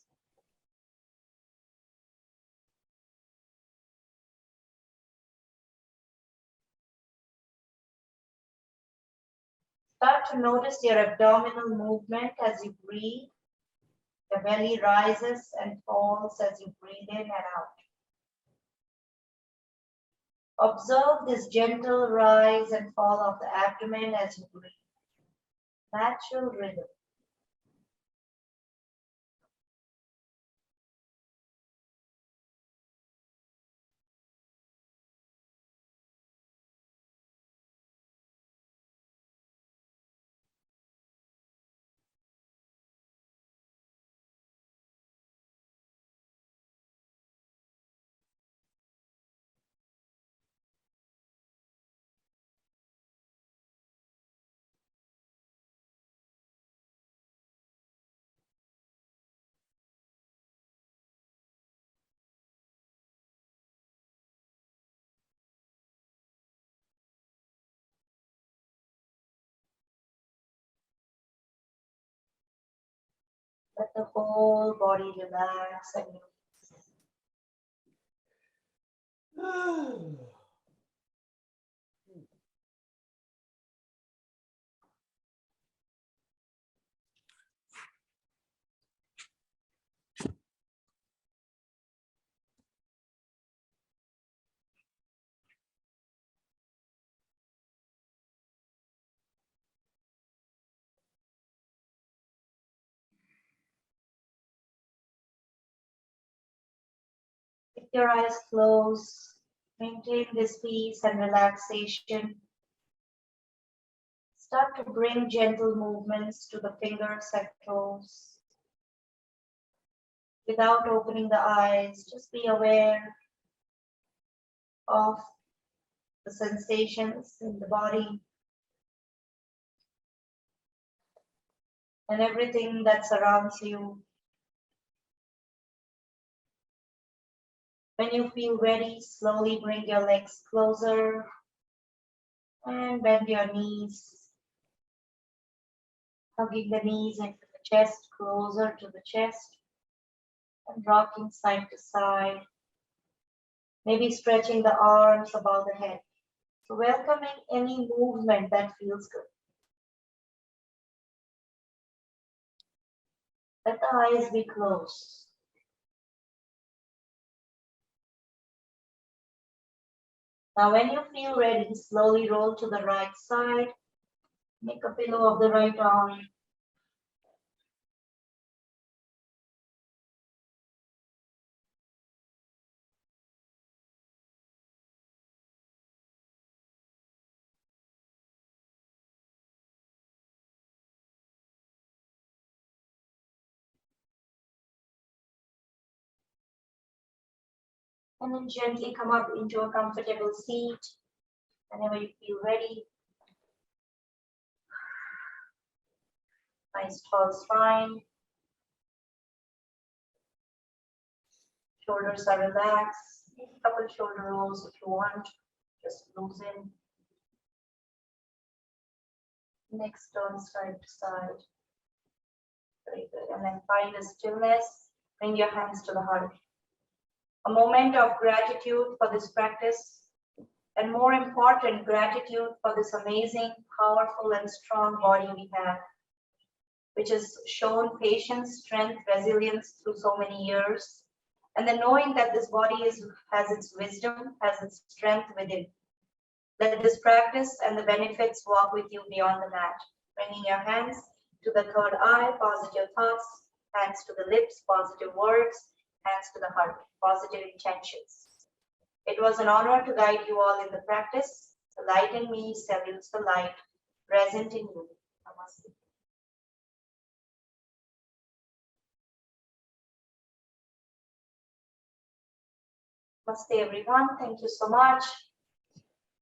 Start to notice your abdominal movement as you breathe. The belly rises and falls as you breathe in and out. Observe this gentle rise and fall of the abdomen as you breathe. Natural rhythm. Let the whole body relax and keep your eyes closed. Maintain this peace and relaxation. Start to bring gentle movements to the fingers and toes. Without opening the eyes, just be aware of the sensations in the body and everything that surrounds you. When you feel ready, slowly bring your legs closer and bend your knees, hugging the knees into the chest, closer to the chest, and rocking side to side, maybe stretching the arms above the head. So welcoming any movement that feels good. Let the eyes be closed. Now, when you feel ready, slowly roll to the right side. Make a pillow of the right arm. And then gently come up into a comfortable seat whenever you feel ready. Nice tall spine. Shoulders are relaxed. A couple shoulder rolls if you want. Just loosen. Next turn side to side. Very good. And then find the stillness. Bring your hands to the heart. A moment of gratitude for this practice. And more important, gratitude for this amazing, powerful, and strong body we have, which has shown patience, strength, resilience through so many years. And then knowing that this body has its wisdom, has its strength within. Let this practice and the benefits walk with you beyond the mat. Bringing your hands to the third eye, positive thoughts, hands to the lips, positive words, hands to the heart, positive intentions. It was an honor to guide you all in the practice. The light in me salutes the light present in you. Namaste. Namaste everyone. Thank you so much.